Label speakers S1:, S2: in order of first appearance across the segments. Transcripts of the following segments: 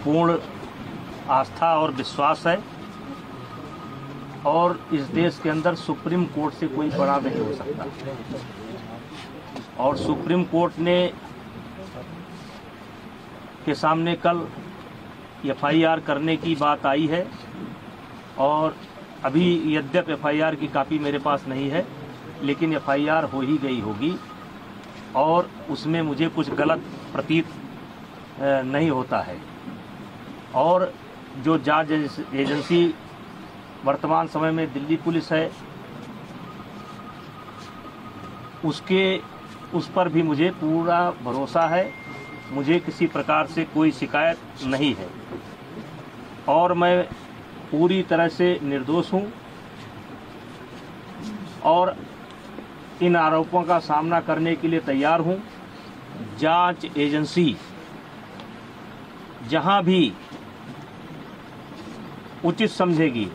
S1: पूर्ण आस्था और विश्वास है और इस देश के अंदर सुप्रीम कोर्ट से कोई बड़ा नहीं हो सकता। और सुप्रीम कोर्ट ने के सामने कल एफआईआर करने की बात आई है और अभी यद्यप एफआईआर की कापी मेरे पास नहीं है, लेकिन एफआईआर हो ही गई होगी और उसमें मुझे कुछ गलत प्रतीत नहीं होता है। और जो जांच एजेंसी वर्तमान समय में दिल्ली पुलिस है, उस पर भी मुझे पूरा भरोसा है। मुझे किसी प्रकार से कोई शिकायत नहीं है और मैं पूरी तरह से निर्दोष हूं और इन आरोपों का सामना करने के लिए तैयार हूं। जांच एजेंसी जहां भी उचित समझेगी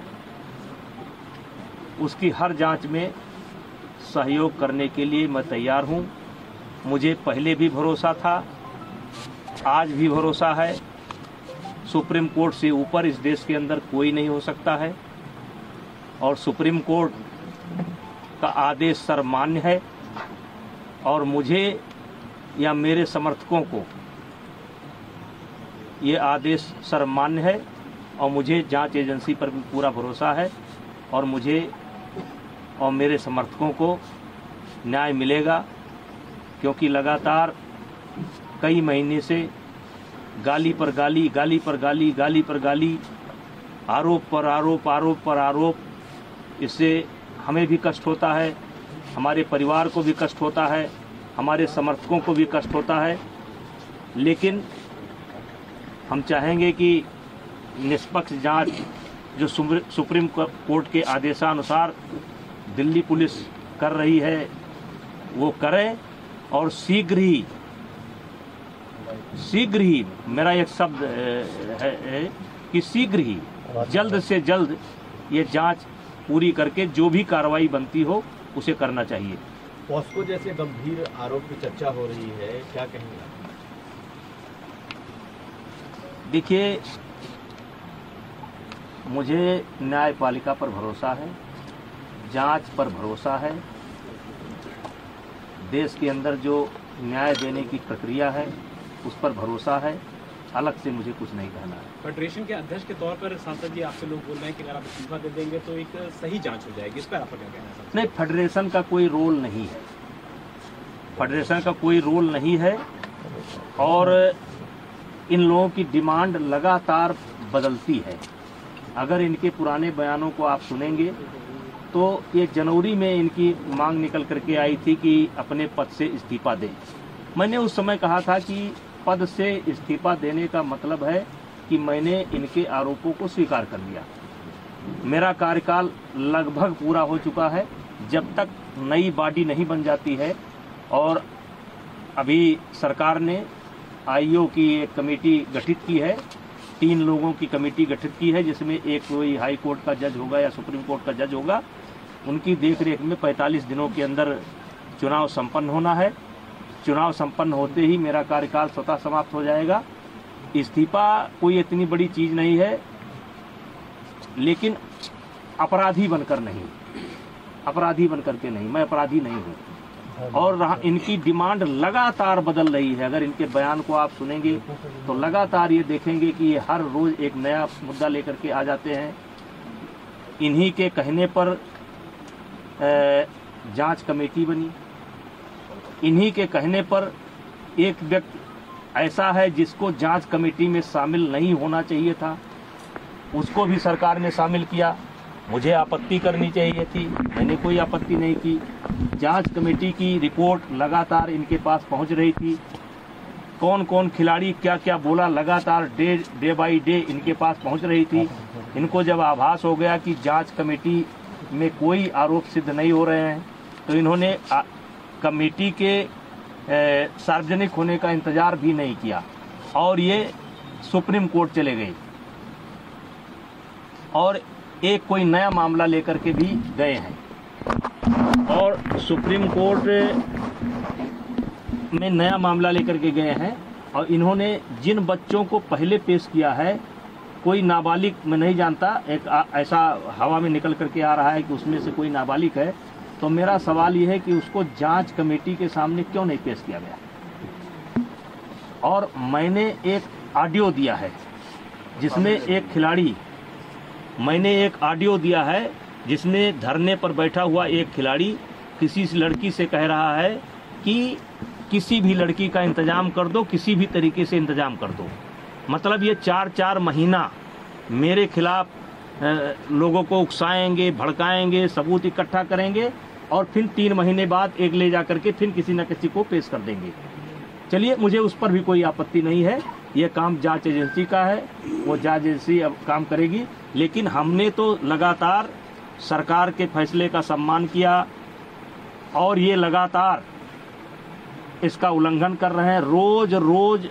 S1: उसकी हर जांच में सहयोग करने के लिए मैं तैयार हूं। मुझे पहले भी भरोसा था, आज भी भरोसा है। सुप्रीम कोर्ट से ऊपर इस देश के अंदर कोई नहीं हो सकता है और सुप्रीम कोर्ट का आदेश सर्वमान्य है और मुझे या मेरे समर्थकों को ये आदेश सर्वमान्य है और मुझे जांच एजेंसी पर भी पूरा भरोसा है और मुझे और मेरे समर्थकों को न्याय मिलेगा, क्योंकि लगातार कई महीने से गाली पर गाली, गाली पर गाली, गाली पर गाली, आरोप पर आरोप, आरोप पर आरोप, इससे हमें भी कष्ट होता है, हमारे परिवार को भी कष्ट होता है, हमारे समर्थकों को भी कष्ट होता है। लेकिन हम चाहेंगे कि निष्पक्ष जांच जो सुप्रीम कोर्ट के आदेशानुसार दिल्ली पुलिस कर रही है वो करे और शीघ्र ही मेरा एक शब्द है कि शीघ्र ही जल्द से जल्द ये जांच पूरी करके जो भी कार्रवाई बनती हो उसे करना चाहिए।
S2: पॉस्को जैसे गंभीर आरोप की चर्चा हो रही है, क्या कहेंगे?
S1: देखिए, मुझे न्यायपालिका पर भरोसा है, जांच पर भरोसा है। देश के अंदर जो न्याय देने की प्रक्रिया है उस पर भरोसा है। अलग से मुझे कुछ नहीं कहना है।
S3: फेडरेशन के अध्यक्ष के तौर पर सांसद जी आपसे लोग बोल रहे हैं कि अगर आप इस्तीफा दे देंगे तो एक सही जांच हो जाएगी, इस पर आपका क्या कहना है?
S1: नहीं, फेडरेशन का कोई रोल नहीं है, फेडरेशन का कोई रोल नहीं है और इन लोगों की डिमांड लगातार बदलती है। अगर इनके पुराने बयानों को आप सुनेंगे तो ये जनवरी में इनकी मांग निकल करके आई थी कि अपने पद से इस्तीफा दें। मैंने उस समय कहा था कि पद से इस्तीफा देने का मतलब है कि मैंने इनके आरोपों को स्वीकार कर लिया। मेरा कार्यकाल लगभग पूरा हो चुका है। जब तक नई बॉडी नहीं बन जाती है और अभी सरकार ने आईओ की एक कमेटी गठित की है, 3 लोगों की कमेटी गठित की है, जिसमें एक कोई हाई कोर्ट का जज होगा या सुप्रीम कोर्ट का जज होगा। उनकी देखरेख में 45 दिनों के अंदर चुनाव संपन्न होना है। चुनाव संपन्न होते ही मेरा कार्यकाल स्वतः समाप्त हो जाएगा। इस्तीफा कोई इतनी बड़ी चीज नहीं है, लेकिन अपराधी बनकर नहीं, अपराधी बनकर के नहीं, मैं अपराधी नहीं हूँ। और इनकी डिमांड लगातार बदल रही है। अगर इनके बयान को आप सुनेंगे तो लगातार ये देखेंगे कि ये हर रोज एक नया मुद्दा लेकर के आ जाते हैं। इन्हीं के कहने पर जांच कमेटी बनी, इन्हीं के कहने पर एक व्यक्ति ऐसा है जिसको जांच कमेटी में शामिल नहीं होना चाहिए था, उसको भी सरकार ने शामिल किया। मुझे आपत्ति करनी चाहिए थी, मैंने कोई आपत्ति नहीं की। जांच कमेटी की रिपोर्ट लगातार इनके पास पहुंच रही थी। कौन कौन खिलाड़ी क्या क्या बोला, लगातार डे बाई डे इनके पास पहुंच रही थी। इनको जब आभास हो गया कि जांच कमेटी में कोई आरोप सिद्ध नहीं हो रहे हैं तो इन्होंने कमेटी के सार्वजनिक होने का इंतजार भी नहीं किया और ये सुप्रीम कोर्ट चले गए और एक कोई नया मामला लेकर के भी गए हैं और सुप्रीम कोर्ट में नया मामला लेकर के गए हैं और इन्होंने जिन बच्चों को पहले पेश किया है, कोई नाबालिग मैं नहीं जानता, एक ऐसा हवा में निकल करके आ रहा है कि उसमें से कोई नाबालिग है, तो मेरा सवाल यह है कि उसको जांच कमेटी के सामने क्यों नहीं पेश किया गया। और मैंने एक ऑडियो दिया है जिसमें एक खिलाड़ी, मैंने एक ऑडियो दिया है जिसमें धरने पर बैठा हुआ एक खिलाड़ी किसी लड़की से कह रहा है कि किसी भी लड़की का इंतजाम कर दो, किसी भी तरीके से इंतजाम कर दो। मतलब ये 4-4 महीना मेरे खिलाफ लोगों को उकसाएंगे, भड़काएंगे, सबूत इकट्ठा करेंगे और फिर 3 महीने बाद एक ले जा करके फिर किसी न किसी को पेश कर देंगे। चलिए, मुझे उस पर भी कोई आपत्ति नहीं है, ये काम जांच एजेंसी का है, वो जांच एजेंसी अब काम करेगी। लेकिन हमने तो लगातार सरकार के फैसले का सम्मान किया और ये लगातार इसका उल्लंघन कर रहे हैं। रोज रोज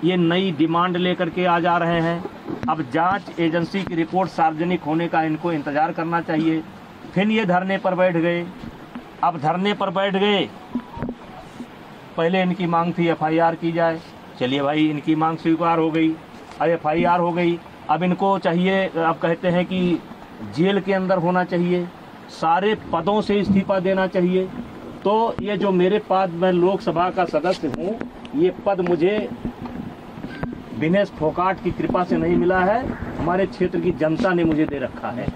S1: ये नई डिमांड लेकर के आ जा रहे हैं। अब जांच एजेंसी की रिपोर्ट सार्वजनिक होने का इनको इंतजार करना चाहिए। फिर ये धरने पर बैठ गए। अब धरने पर बैठ गए, पहले इनकी मांग थी एफआईआर की जाए। चलिए भाई, इनकी मांग स्वीकार हो गई, अब एफआईआर हो गई। अब इनको चाहिए, अब कहते हैं कि जेल के अंदर होना चाहिए, सारे पदों से इस्तीफा देना चाहिए। तो ये जो मेरे पास, मैं लोकसभा का सदस्य हूँ, ये पद मुझे विनेश फोगाट की कृपा से नहीं मिला है, हमारे क्षेत्र की जनता ने मुझे दे रखा है।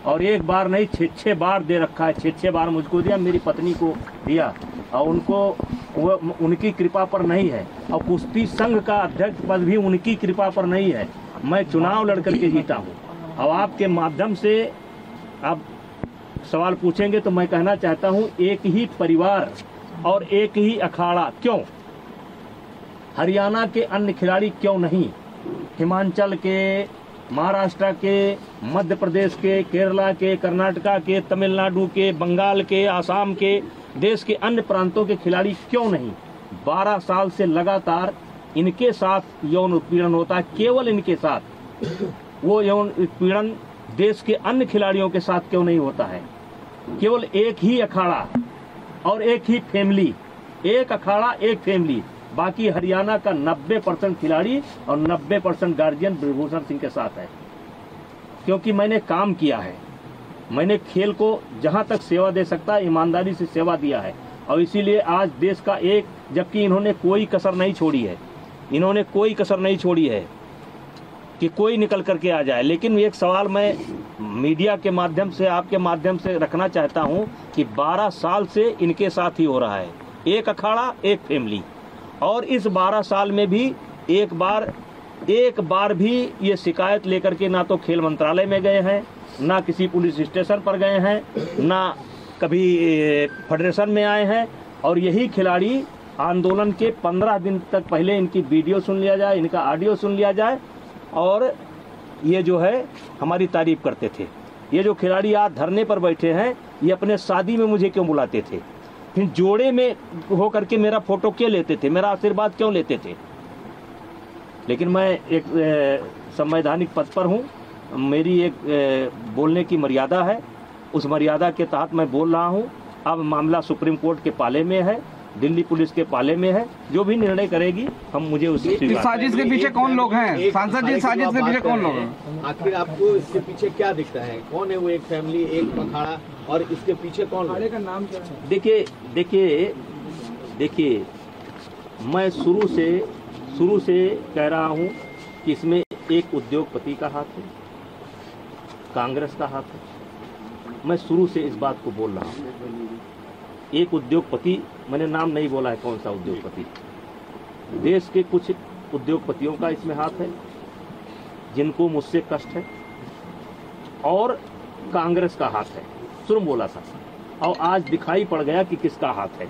S1: और एक बार नहीं, 6 बार दे रखा है। 6 बार मुझको दिया, मेरी पत्नी को दिया, और उनको उनकी कृपा पर नहीं है। और कुश्ती संघ का अध्यक्ष पद भी उनकी कृपा पर नहीं है। मैं चुनाव लड़ करके जीता हूँ। अब आपके माध्यम से आप सवाल पूछेंगे तो मैं कहना चाहता हूँ, एक ही परिवार और एक ही अखाड़ा क्यों? हरियाणा के अन्य खिलाड़ी क्यों नहीं? हिमाचल के, महाराष्ट्र के, मध्य प्रदेश के, केरला के, कर्नाटका के, तमिलनाडु के, बंगाल के, आसाम के, देश के अन्य प्रांतों के खिलाड़ी क्यों नहीं? 12 साल से लगातार इनके साथ यौन उत्पीड़न होता है, केवल इनके साथ। वो यौन उत्पीड़न देश के अन्य खिलाड़ियों के साथ क्यों नहीं होता है? केवल एक ही अखाड़ा और एक ही फैमिली, एक अखाड़ा एक फैमिली। बाकी हरियाणा का 90% खिलाड़ी और 90% गार्जियन ब्रिजभूषण सिंह के साथ है। क्योंकि मैंने काम किया है, मैंने खेल को जहां तक सेवा दे सकता है ईमानदारी से सेवा दिया है। और इसीलिए आज देश का एक, जबकि इन्होंने कोई कसर नहीं छोड़ी है, इन्होंने कोई कसर नहीं छोड़ी है कि कोई निकल करके आ जाए। लेकिन एक सवाल मैं मीडिया के माध्यम से, आपके माध्यम से रखना चाहता हूं कि 12 साल से इनके साथ ही हो रहा है, एक अखाड़ा एक फैमिली। और इस 12 साल में भी एक बार भी ये शिकायत लेकर के ना तो खेल मंत्रालय में गए हैं, ना किसी पुलिस स्टेशन पर गए हैं, ना कभी फेडरेशन में आए हैं। और यही खिलाड़ी आंदोलन के 15 दिन तक पहले इनकी वीडियो सुन लिया जाए, इनका ऑडियो सुन लिया जाए, और ये जो है हमारी तारीफ करते थे। ये जो खिलाड़ी आज धरने पर बैठे हैं, ये अपने शादी में मुझे क्यों बुलाते थे? फिर जोड़े में होकर के मेरा फोटो क्यों लेते थे? मेरा आशीर्वाद क्यों लेते थे? लेकिन मैं एक संवैधानिक पद पर हूँ, मेरी एक बोलने की मर्यादा है, उस मर्यादा के तहत मैं बोल रहा हूँ। अब मामला सुप्रीम कोर्ट के पाले में है, दिल्ली पुलिस के पाले में है, जो भी निर्णय करेगी हम मुझे उससे स्वीकार।
S4: साजिश के पीछे कौन लोग हैं? सांसद जी, साजिश के पीछे कौन लोग हैं?
S2: आखिर आपको इसके पीछे क्या दिखता है? कौन है वो एक फैमिली, एक अखाड़ा, और इसके पीछे कौन है? का नाम क्या है?
S1: देखिए, मैं शुरू से कह रहा हूँ कि इसमें एक उद्योगपति का हाथ है, कांग्रेस का हाथ है। मैं शुरू से इस बात को बोल रहा हूँ। एक उद्योगपति, मैंने नाम नहीं बोला है कौन सा उद्योगपति, देश के कुछ उद्योगपतियों का इसमें हाथ है जिनको मुझसे कष्ट है, और कांग्रेस का हाथ है। शुरू बोला था, और आज दिखाई पड़ गया कि किसका हाथ है।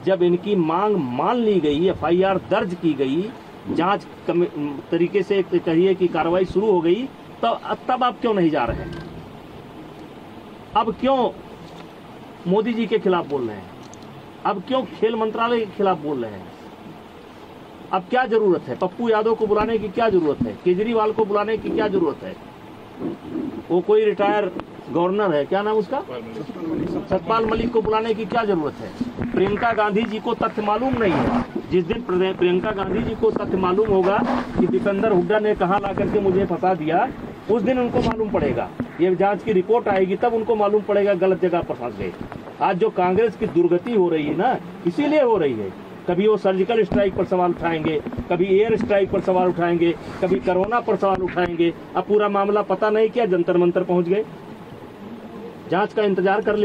S1: जब इनकी मांग मान ली गई, एफआईआर दर्ज की गई, जांच तरीके से कहिए कि कार्रवाई शुरू हो गई, तो तब आप क्यों नहीं जा रहे हैं? अब क्यों मोदी जी के खिलाफ बोल रहे हैं? अब क्यों खेल मंत्रालय के खिलाफ बोल रहे हैं? अब क्या जरूरत है? पप्पू यादव को बुलाने की क्या जरूरत है? केजरीवाल को बुलाने की क्या जरूरत है? वो कोई रिटायर गवर्नर है, क्या नाम उसका, सतपाल मलिक को बुलाने की क्या जरूरत है। प्रियंका गांधी जी को तथ्य मालूम नहीं है। जिस दिन प्रियंका गांधी जी को तथ्य मालूम होगा कि दीपेंद्र हुड्डा ने कहां ला करके मुझे फंसा दिया, उस दिन उनको मालूम पड़ेगा। ये जांच की रिपोर्ट आएगी तब उनको मालूम पड़ेगा गलत जगह पर फंस गए। आज जो कांग्रेस की दुर्गति हो रही है ना, इसीलिए हो रही है। कभी वो सर्जिकल स्ट्राइक पर सवाल उठाएंगे, कभी एयर स्ट्राइक पर सवाल उठाएंगे, कभी कोरोना पर सवाल उठाएंगे। अब पूरा मामला पता नहीं क्या जंतर मंतर पहुंच गए। जांच का इंतजार कर लेते।